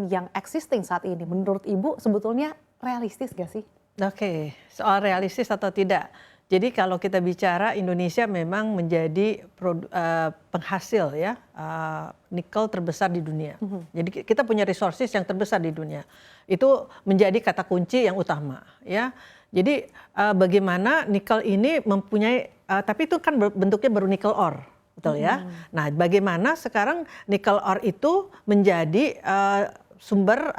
yang existing saat ini, menurut Ibu sebetulnya realistis gak sih? Oke, soal realistis atau tidak. Jadi kalau kita bicara Indonesia memang menjadi penghasil ya nikel terbesar di dunia. Jadi kita punya resources yang terbesar di dunia. Itu menjadi kata kunci yang utama ya. Jadi bagaimana nikel ini mempunyai tapi itu kan bentuknya baru nikel ore, betul ya. Nah, bagaimana sekarang nikel ore itu menjadi sumber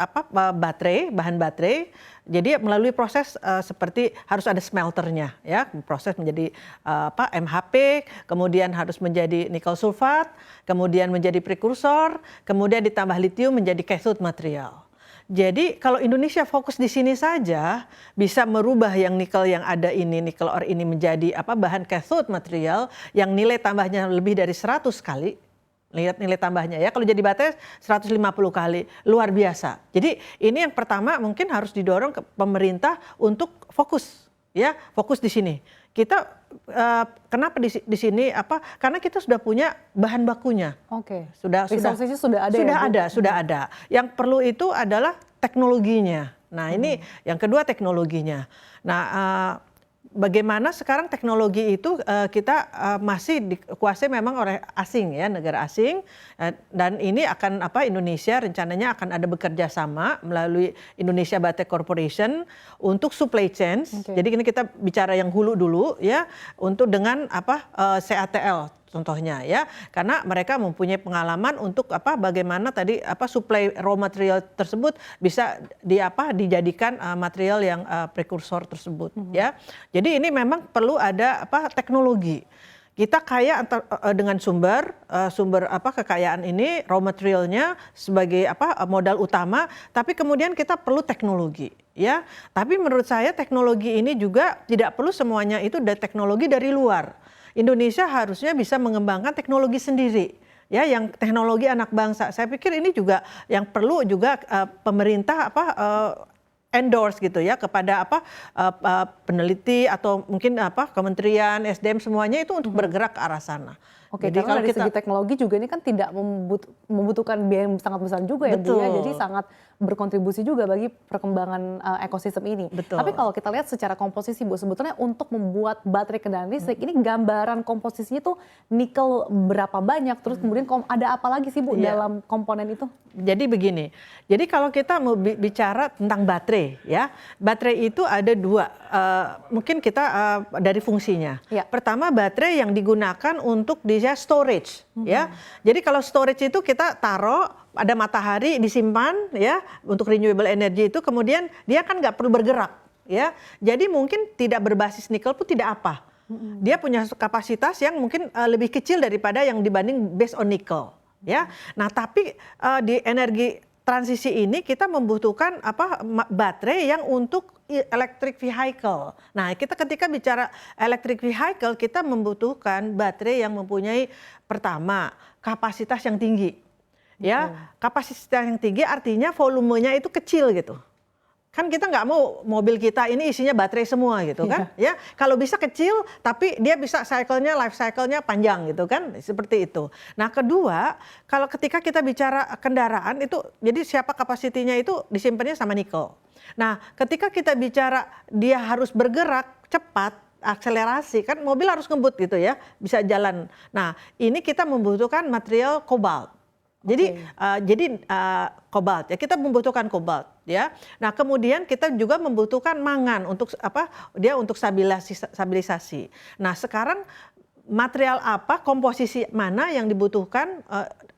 baterai, bahan baterai. Jadi melalui proses seperti harus ada smelternya ya, proses menjadi MHP, kemudian harus menjadi nikel sulfat, kemudian menjadi prekursor, kemudian ditambah litium menjadi cathode material. Jadi kalau Indonesia fokus di sini saja bisa merubah yang nikel yang ada ini, nikel ore ini menjadi bahan cathode material yang nilai tambahnya lebih dari 100 kali. Lihat nilai tambahnya ya, kalau jadi baterai 150 kali, luar biasa. Jadi ini yang pertama mungkin harus didorong ke pemerintah untuk fokus ya, fokus di sini. Kita kenapa di sini karena kita sudah punya bahan bakunya. Oke. Sudah ada. Sudah ada. Yang perlu itu adalah teknologinya. Nah, ini yang kedua teknologinya. Nah, bagaimana sekarang teknologi itu kita masih dikuasai memang oleh asing ya, negara asing, dan ini akan Indonesia rencananya akan ada bekerja sama melalui Indonesia Battery Corporation untuk supply chain. Jadi ini kita bicara yang hulu dulu ya, untuk dengan CATL contohnya ya, karena mereka mempunyai pengalaman untuk bagaimana tadi supply raw material tersebut bisa dijadikan material yang prekursor tersebut ya. Jadi ini memang perlu ada teknologi. Kita kaya dengan sumber kekayaan ini, raw materialnya sebagai modal utama, tapi kemudian kita perlu teknologi ya. Tapi menurut saya teknologi ini juga tidak perlu semuanya itu dari teknologi dari luar. Indonesia harusnya bisa mengembangkan teknologi sendiri ya, yang teknologi anak bangsa. Saya pikir ini juga yang perlu juga pemerintah endorse gitu ya kepada peneliti atau mungkin kementerian SDM semuanya itu untuk bergerak ke arah sana. Oke, jadi karena dari segi teknologi juga ini kan tidak membutuhkan biaya yang sangat besar juga ya Bu ya, jadi sangat berkontribusi juga bagi perkembangan ekosistem ini. Betul. Tapi kalau kita lihat secara komposisi Bu, sebetulnya untuk membuat baterai kendaraan listrik ini gambaran komposisinya tuh nikel berapa banyak, terus kemudian ada apa lagi sih Bu dalam komponen itu? Jadi begini, jadi kalau kita mau bicara tentang baterai ya, baterai itu ada dua, mungkin kita dari fungsinya. Ya. Pertama baterai yang digunakan untuk storage ya. Jadi kalau storage itu kita taruh, ada matahari disimpan ya untuk renewable energy itu, kemudian dia kan nggak perlu bergerak ya. Jadi mungkin tidak berbasis nikel pun tidak apa. Dia punya kapasitas yang mungkin lebih kecil daripada yang dibanding based on nickel ya. Nah, tapi di energi transisi ini kita membutuhkan baterai yang untuk electric vehicle. Nah, kita ketika bicara electric vehicle kita membutuhkan baterai yang mempunyai pertama kapasitas yang tinggi. Ya, kapasitas yang tinggi artinya volumenya itu kecil gitu. Kan kita nggak mau mobil kita ini isinya baterai semua gitu kan. Ya, kalau bisa kecil tapi dia bisa life cycle-nya panjang gitu kan, seperti itu. Nah, kedua, kalau ketika kita bicara kendaraan itu jadi siapa kapasitinya itu disimpannya sama nikel. Nah, ketika kita bicara dia harus bergerak cepat, akselerasi, kan mobil harus ngebut gitu ya, bisa jalan. Nah, ini kita membutuhkan material kobalt. Jadi kobalt ya, kita membutuhkan kobalt ya. Nah, kemudian kita juga membutuhkan mangan untuk dia untuk stabilisasi. Nah, sekarang material komposisi mana yang dibutuhkan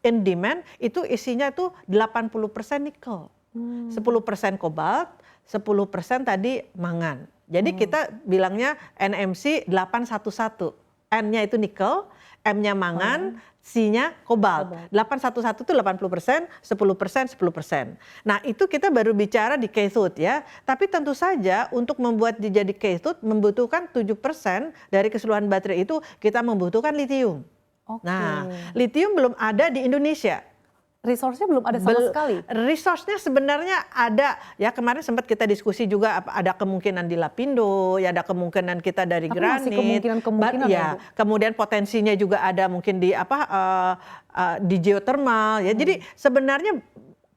in demand itu isinya itu 80% nikel. 10% kobalt, 10% tadi mangan. Jadi kita bilangnya NMC 811. N-nya itu nikel, M-nya mangan, C-nya kobalt. 811 itu 80%, 10%, 10%. Nah, itu kita baru bicara di cathode ya. Tapi tentu saja untuk membuat jadi cathode membutuhkan 7% dari keseluruhan baterai itu kita membutuhkan litium. Nah, litium belum ada di Indonesia. Resource-nya belum ada sama sekali? Resource-nya sebenarnya ada. Ya, kemarin sempat kita diskusi juga ada kemungkinan di Lapindo, ya ada kemungkinan kita dari granit. Masih kemungkinan ya. Kemudian potensinya juga ada mungkin di di geothermal ya. Jadi sebenarnya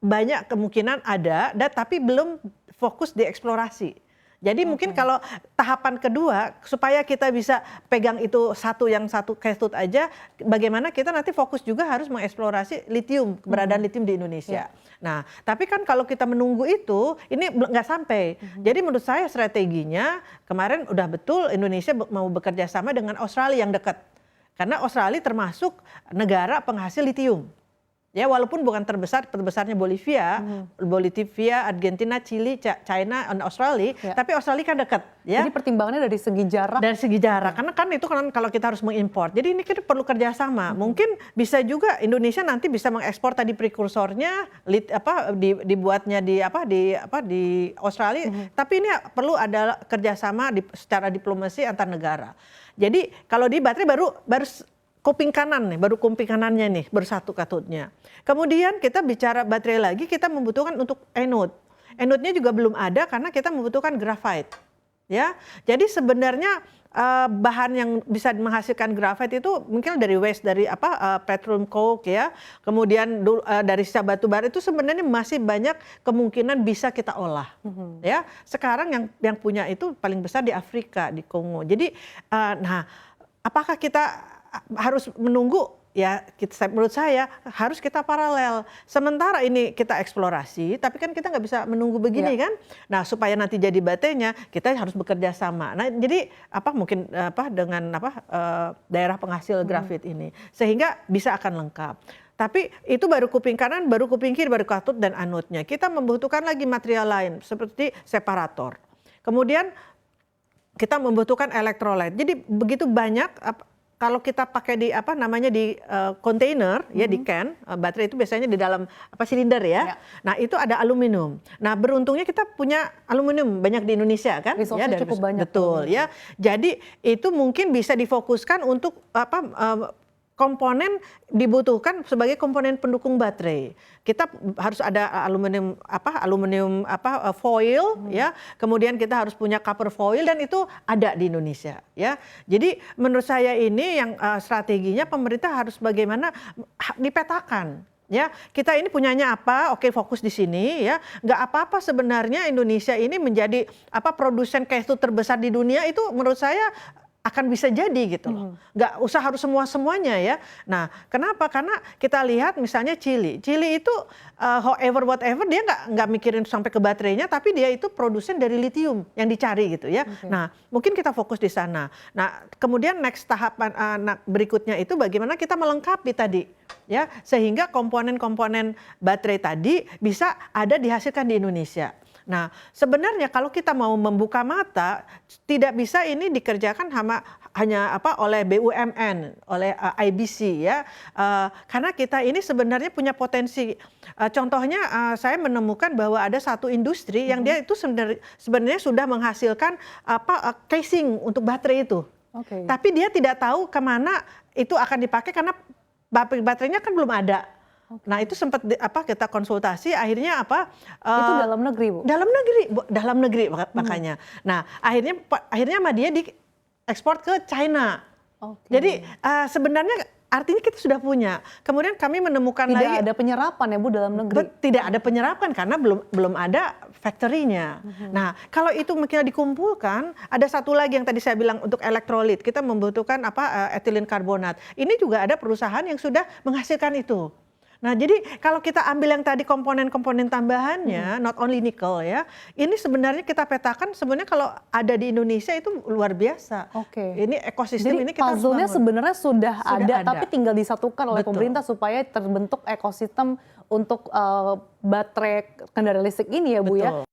banyak kemungkinan ada, tapi belum fokus di eksplorasi. Jadi mungkin kalau tahapan kedua supaya kita bisa pegang itu satu cathode aja, bagaimana kita nanti fokus juga harus mengeksplorasi lithium, keberadaan lithium di Indonesia. Nah, tapi kan kalau kita menunggu itu, ini nggak sampai. Jadi menurut saya strateginya kemarin udah betul Indonesia mau bekerja sama dengan Australia yang dekat. Karena Australia termasuk negara penghasil lithium. Ya, walaupun bukan terbesarnya Bolivia, Argentina, Chili, China, dan Australia, tapi Australia kan dekat. Ya. Jadi pertimbangannya dari segi jarak. Dari segi jarak, karena kan itu kan kalau kita harus mengimpor. Jadi ini kita perlu kerjasama. Mungkin bisa juga Indonesia nanti bisa mengekspor tadi prekursornya, dibuatnya di Australia. Tapi ini perlu ada kerjasama secara diplomasi antar negara. Jadi kalau di baterai baru kuping kanan nih, baru kuping kanannya nih, bersatu katodnya. Kemudian kita bicara baterai lagi, kita membutuhkan untuk anode. Anode-nya juga belum ada karena kita membutuhkan graphite. Ya, jadi sebenarnya bahan yang bisa menghasilkan graphite itu mungkin dari waste dari petroleum coke ya. Kemudian dari sisa batu bara itu sebenarnya masih banyak kemungkinan bisa kita olah. Ya, sekarang yang punya itu paling besar di Afrika, di Kongo. Jadi nah, apakah kita harus menunggu? Ya, menurut saya harus kita paralel. Sementara ini kita eksplorasi, tapi kan kita nggak bisa menunggu begini kan? Nah, supaya nanti jadi baterainya, kita harus bekerja sama. Nah, jadi mungkin dengan daerah penghasil grafit ini, sehingga bisa akan lengkap. Tapi itu baru kuping kanan, baru kuping kiri, baru kathode dan anodenya. Kita membutuhkan lagi material lain seperti separator. Kemudian kita membutuhkan elektrolit. Jadi begitu banyak. Kalau kita pakai di di kontainer ya, di can, baterai itu biasanya di dalam silinder ya. Nah, itu ada aluminium. Nah, beruntungnya kita punya aluminium banyak di Indonesia kan? Resource-nya cukup banyak. Betul ya. Jadi itu mungkin bisa difokuskan untuk komponen dibutuhkan sebagai komponen pendukung baterai. Kita harus ada aluminium foil ya. Kemudian kita harus punya copper foil dan itu ada di Indonesia ya. Jadi menurut saya ini yang strateginya pemerintah harus bagaimana dipetakan. Ya, kita ini punyanya apa? Oke, fokus di sini ya. Nggak apa-apa sebenarnya Indonesia ini menjadi produsen cathode terbesar di dunia, itu menurut saya akan bisa jadi gitu loh. Nggak usah harus semuanya ya. Nah, kenapa? Karena kita lihat misalnya Chili itu however whatever dia nggak mikirin sampai ke baterainya, tapi dia itu produsen dari lithium yang dicari gitu ya. Nah, mungkin kita fokus di sana. Nah, kemudian next tahapan berikutnya itu bagaimana kita melengkapi tadi ya, sehingga komponen-komponen baterai tadi bisa ada dihasilkan di Indonesia. Nah, sebenarnya kalau kita mau membuka mata, tidak bisa ini dikerjakan hanya oleh BUMN, oleh IBC ya. Karena kita ini sebenarnya punya potensi. Contohnya saya menemukan bahwa ada satu industri yang dia itu sebenarnya sudah menghasilkan casing untuk baterai itu. Tapi dia tidak tahu kemana itu akan dipakai karena baterainya kan belum ada. Nah, itu sempat kita konsultasi, akhirnya itu dalam negeri, Bu? Dalam negeri makanya. Nah, akhirnya sama dia diekspor ke China. Jadi sebenarnya artinya kita sudah punya. Kemudian kami menemukan tidak ada penyerapan ya, Bu, dalam negeri? Tidak ada penyerapan karena belum ada factory-nya. Nah, kalau itu mungkin dikumpulkan, ada satu lagi yang tadi saya bilang untuk elektrolit. Kita membutuhkan etilen karbonat. Ini juga ada perusahaan yang sudah menghasilkan itu. Nah, jadi kalau kita ambil yang tadi komponen-komponen tambahannya, not only nickel ya, ini sebenarnya kita petakan sebenarnya kalau ada di Indonesia itu luar biasa. Ini ekosistem jadi ini kita puzzle-nya sebenarnya sudah ada, tapi tinggal disatukan oleh Betul. pemerintah supaya terbentuk ekosistem untuk baterai kendaraan listrik ini ya, Bu. Betul. Ya.